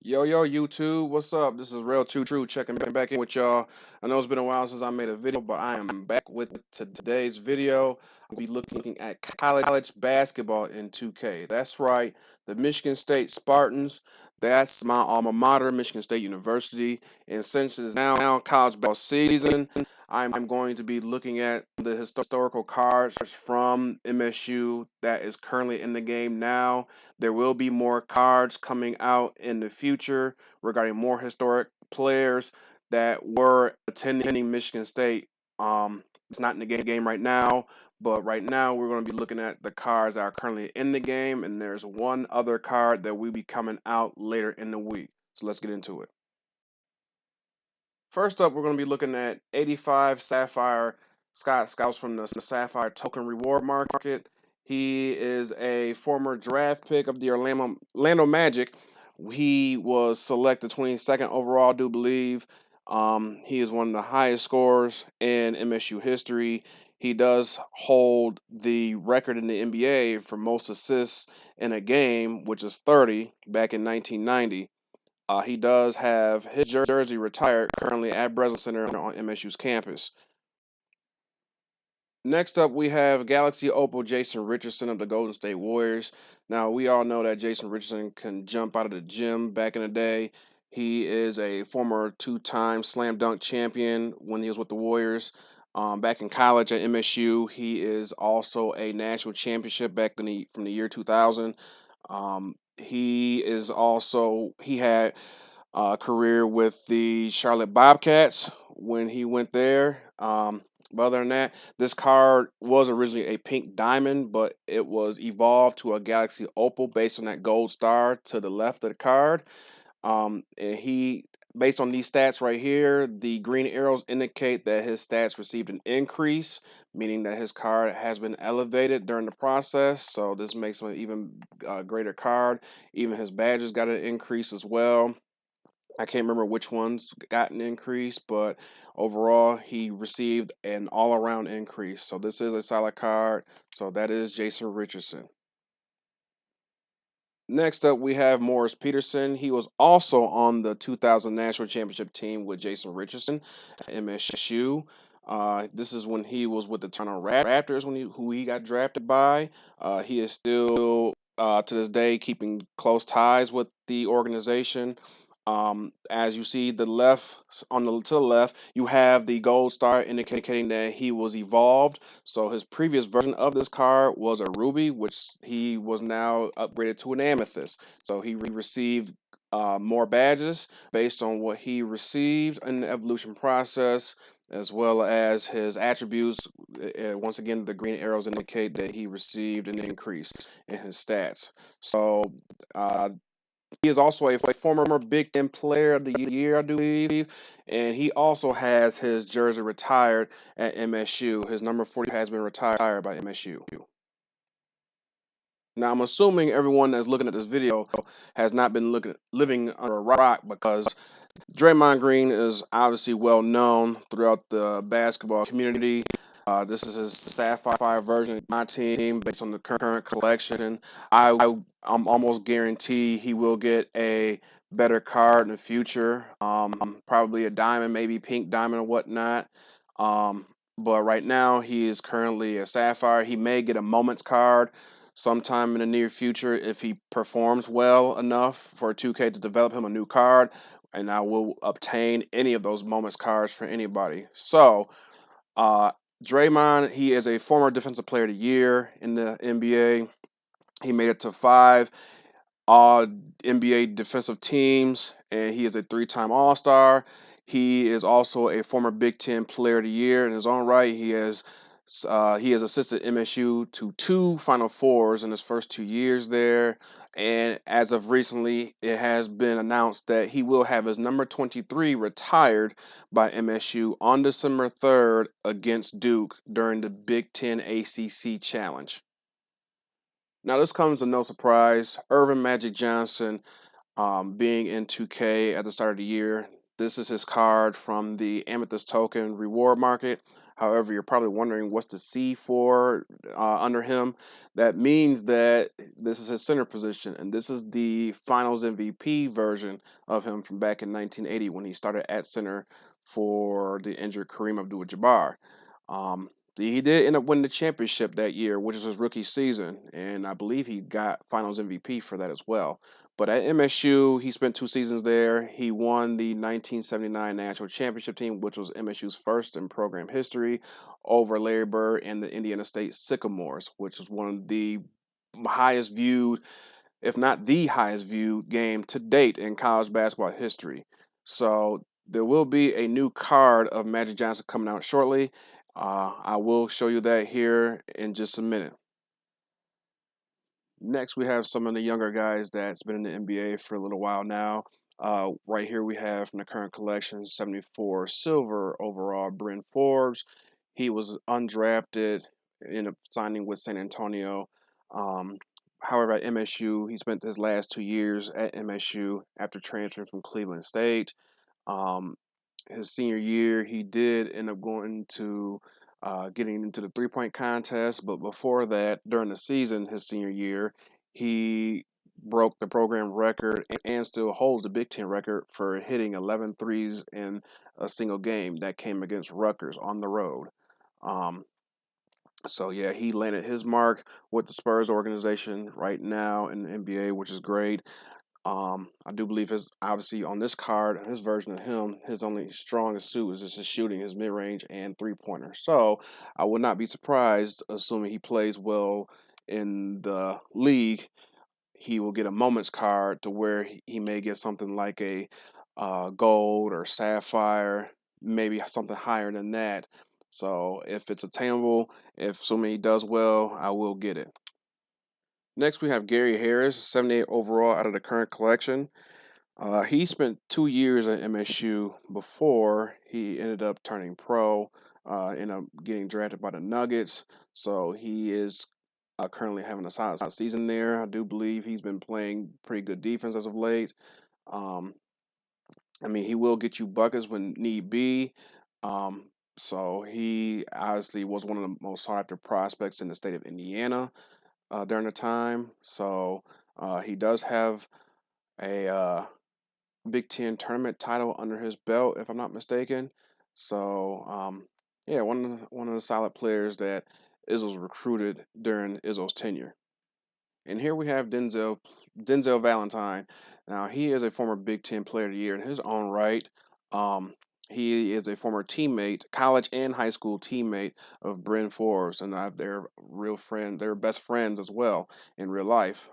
Yo, YouTube, what's up? This is Real Too True checking back in with y'all. I know it's been a while since I made a video, but I am back with today's video. I'll be looking at college basketball in 2K. That's right, the Michigan State Spartans. That's my alma mater, Michigan State University. And since it's now college basketball season, I'm going to be looking at the historical cards from MSU that is currently in the game now. There will be more cards coming out in the future regarding more historic players that were attending Michigan State. It's not in the game right now, but right now we're going to be looking at the cards that are currently in the game, and there's one other card that will be coming out later in the week. So let's get into it. First up, we're going to be looking at 85 Sapphire Scouts from the Sapphire Token Reward Market. He is a former draft pick of the Orlando Magic. He was selected 22nd overall, I do believe. He is one of the highest scorers in MSU history. He does hold the record in the NBA for most assists in a game, which is 30 back in 1990. He does have his jersey retired currently at Breslin Center on MSU's campus. Next up, we have Galaxy Opal Jason Richardson of the Golden State Warriors. Now, we all know that Jason Richardson can jump out of the gym back in the day. He is a former two-time slam dunk champion when he was with the Warriors. Back in college at MSU, he is also a national championship back from the year 2000. He had a career with the Charlotte Bobcats when he went there. But other than that, this card was originally a pink diamond, but it was evolved to a Galaxy Opal based on that gold star to the left of the card. Based on these stats right here, the green arrows indicate that his stats received an increase, meaning that his card has been elevated during the process. So this makes him an even greater card. Even his badges got an increase as well. I can't remember which ones got an increase, but overall, he received an all around increase. So this is a solid card. So that is Jason Richardson. Next up, we have Morris Peterson. He was also on the 2000 National Championship team with Jason Richardson at MSU. This is when he was with the Toronto Raptors, who he got drafted by. He is still to this day keeping close ties with the organization. As you see, to the left, you have the gold star indicating that he was evolved. So his previous version of this card was a ruby, which he was now upgraded to an amethyst. So he received more badges based on what he received in the evolution process, as well as his attributes. Once again, the green arrows indicate that he received an increase in his stats. So he is also a former Big Ten Player of the Year, I do believe, and he also has his jersey retired at MSU. His number 40 has been retired by MSU. Now, I'm assuming everyone that's looking at this video has not been living under a rock, because Draymond Green is obviously well known throughout the basketball community. This is his Sapphire version of Myteam based on the current collection. I'm almost guarantee he will get a better card in the future. Probably a diamond, maybe pink diamond or whatnot. But right now he is currently a Sapphire. He may get a Moments card sometime in the near future if he performs well enough for 2K to develop him a new card, and I will obtain any of those Moments cards for anybody. So, Draymond, he is a former Defensive Player of the Year in the NBA. He made it to 5 all NBA defensive teams, and he is a 3-time All-Star. He is also a former Big Ten Player of the Year in his own right. He has assisted MSU to 2 Final Fours in his first 2 years there. And as of recently, it has been announced that he will have his number 23 retired by MSU on December 3rd against Duke during the Big Ten ACC Challenge. Now, this comes as no surprise. Irvin Magic Johnson being in 2K at the start of the year. This is his card from the Amethyst Token reward market. However, you're probably wondering what's the C for under him. That means that this is his center position, and this is the Finals MVP version of him from back in 1980 when he started at center for the injured Kareem Abdul-Jabbar. Um, he did end up winning the championship that year, which was his rookie season, and I believe he got Finals MVP for that as well. But at MSU, he spent 2 seasons there. He won the 1979 National Championship team, which was MSU's first in program history, over Larry Bird and the Indiana State Sycamores, which is one of the highest viewed, if not the highest viewed game to date in college basketball history. So there will be a new card of Magic Johnson coming out shortly. I will show you that here in just a minute. Next, we have some of the younger guys that's been in the NBA for a little while now. Right here, we have from the current collection 74 silver overall, Bryn Forbes. He was undrafted, ended up signing with San Antonio. Um, However, at MSU, he spent his last 2 years at MSU after transferring from Cleveland State. Um, his senior year, he did end up going to getting into the 3 point contest, but before that, during the season, his senior year, he broke the program record and still holds the Big Ten record for hitting 11 threes in a single game that came against Rutgers on the road. Um, so yeah, he landed his mark with the Spurs organization right now in the NBA, which is great. I do believe his obviously on this card, his version of him, his only strongest suit is just his shooting, his mid range and 3 pointer. So I would not be surprised, assuming he plays well in the league, he will get a moments card to where he may get something like a gold or sapphire, maybe something higher than that. So if it's attainable, if assuming he does well, I will get it. Next, we have Gary Harris, 78 overall out of the current collection. He spent 2 years at MSU before he ended up turning pro, ended up getting drafted by the Nuggets. So he is currently having a solid season there. I do believe he's been playing pretty good defense as of late. Um, I mean, he will get you buckets when need be. Um, so he obviously was one of the most sought after prospects in the state of Indiana during the time. So he does have a Big Ten tournament title under his belt, if I'm not mistaken. So, yeah, one of the solid players that Izzo's recruited during Izzo's tenure. And here we have Denzel Valentine. Now he is a former Big Ten Player of the Year in his own right. Um, he is a former teammate, college and high school teammate of Bryn Forbes, and they're real friend. They're best friends as well in real life.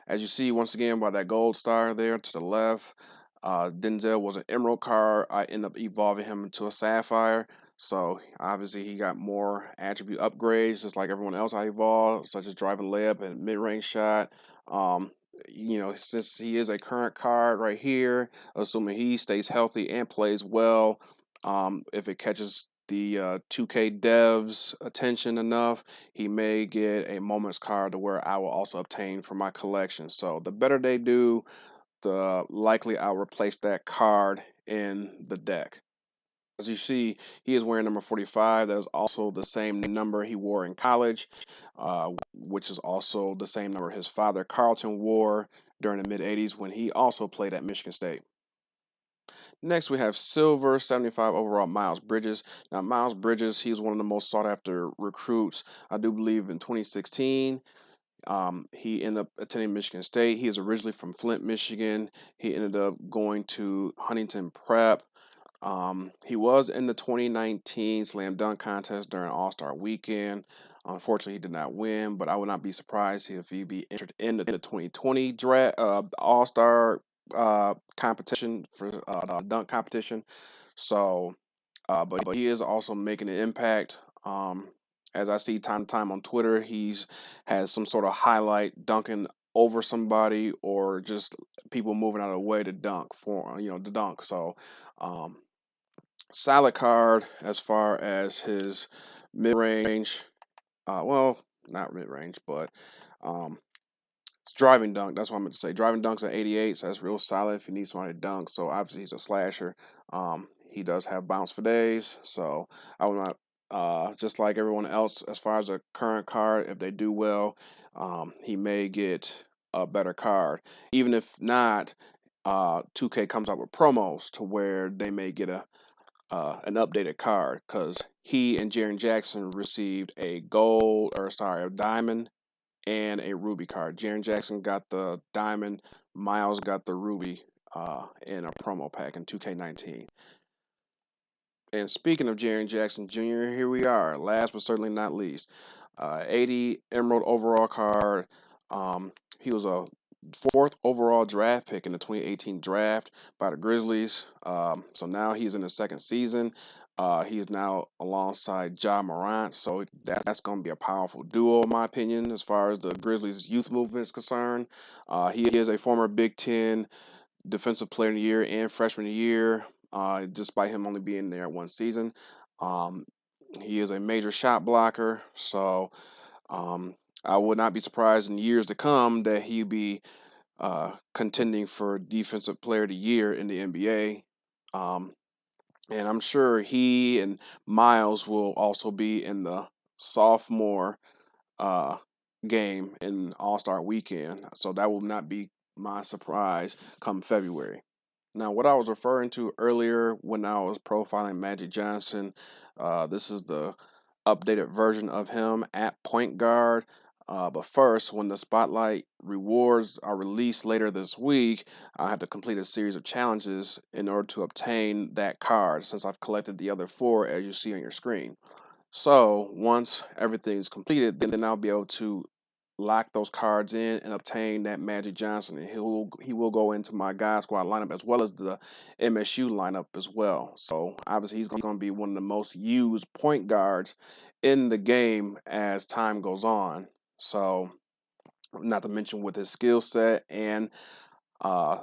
As you see once again by that gold star there to the left, Denzel was an emerald card. I ended up evolving him into a sapphire. So obviously he got more attribute upgrades, just like everyone else I evolved, such as driving layup and mid-range shot. Um, since he is a current card right here, assuming he stays healthy and plays well, if it catches the 2K devs attention enough, he may get a moments card to where I will also obtain for my collection. So the better they do, the likely I'll replace that card in the deck. As you see, he is wearing number 45. That is also the same number he wore in college, which is also the same number his father, Carlton, wore during the mid 80s when he also played at Michigan State. Next, we have silver 75 overall Miles Bridges. Now, Miles Bridges, he's one of the most sought after recruits, I do believe, in 2016. He ended up attending Michigan State. He is originally from Flint, Michigan. He ended up going to Huntington Prep. He was in the 2019 Slam Dunk Contest during All Star Weekend. Unfortunately, he did not win, but I would not be surprised if he be entered in the 2020 draft All Star competition for dunk competition. So, but he is also making an impact. As I see time to time on Twitter, he's has some sort of highlight dunking over somebody or just people moving out of the way to dunk for to dunk. So. Um, Solid card as far as his mid range. Well, not mid range, but um, It's driving dunk. That's what I meant to say. Driving dunks at 88, so that's real solid if you need somebody to dunk. So obviously he's a slasher. He does have bounce for days. So I would not, just like everyone else, as far as a current card, if they do well, he may get a better card. Even if not, 2K comes out with promos to where they may get an updated card because he and Jaren Jackson received a diamond and a ruby card. Jaren Jackson got the diamond, Miles got the ruby in a promo pack in 2K19. And speaking of Jaren Jackson Jr., here we are. Last but certainly not least, 80 Emerald overall card. He was a fourth overall draft pick in the 2018 draft by the Grizzlies. So now he's in his second season. He is now alongside Ja Morant, so that's going to be a powerful duo, in my opinion, as far as the Grizzlies' youth movement is concerned. He is a former Big Ten Defensive Player of the Year and Freshman of the Year, despite him only being there one season. Um, he is a major shot blocker, so I would not be surprised in years to come that he'd be contending for Defensive Player of the Year in the NBA. And I'm sure he and Miles will also be in the sophomore uh, game in All Star Weekend, so that will not be my surprise come February. Now, what I was referring to earlier when I was profiling Magic Johnson, this is the updated version of him at point guard. But first, when the spotlight rewards are released later this week, I have to complete a series of challenges in order to obtain that card since I've collected the other four as you see on your screen. So once everything is completed, then I'll be able to lock those cards in and obtain that Magic Johnson. And he will go into my God Squad lineup as well as the MSU lineup as well. So obviously he's going to be one of the most used point guards in the game as time goes on. So not to mention with his skill set and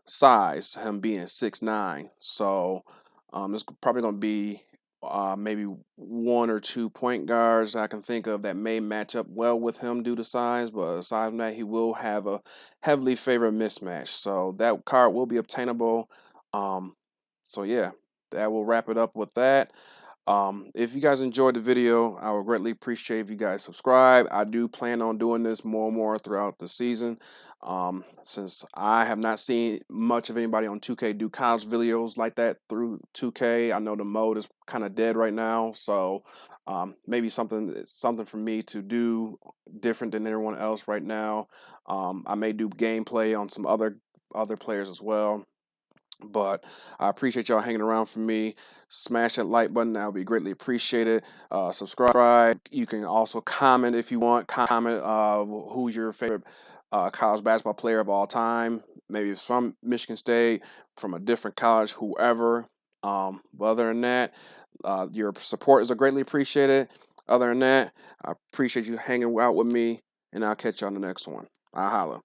size, him being 6'9". So there's probably going to be maybe one or two point guards I can think of that may match up well with him due to size. But aside from that, he will have a heavily favored mismatch. So that card will be obtainable. Um, so yeah, that will wrap it up with that. If you guys enjoyed the video, I would greatly appreciate if you guys subscribe. I do plan on doing this more and more throughout the season. Since I have not seen much of anybody on 2K do college videos like that through 2K, I know the mode is kind of dead right now. So maybe something for me to do different than everyone else right now. I may do gameplay on some other players as well. But I appreciate y'all hanging around for me. Smash that like button. That would be greatly appreciated. Subscribe. You can also comment if you want. Comment who's your favorite college basketball player of all time. Maybe it's from Michigan State, from a different college, whoever. But other than that, your support is greatly appreciated. Other than that, I appreciate you hanging out with me, and I'll catch you on the next one. I'll holla.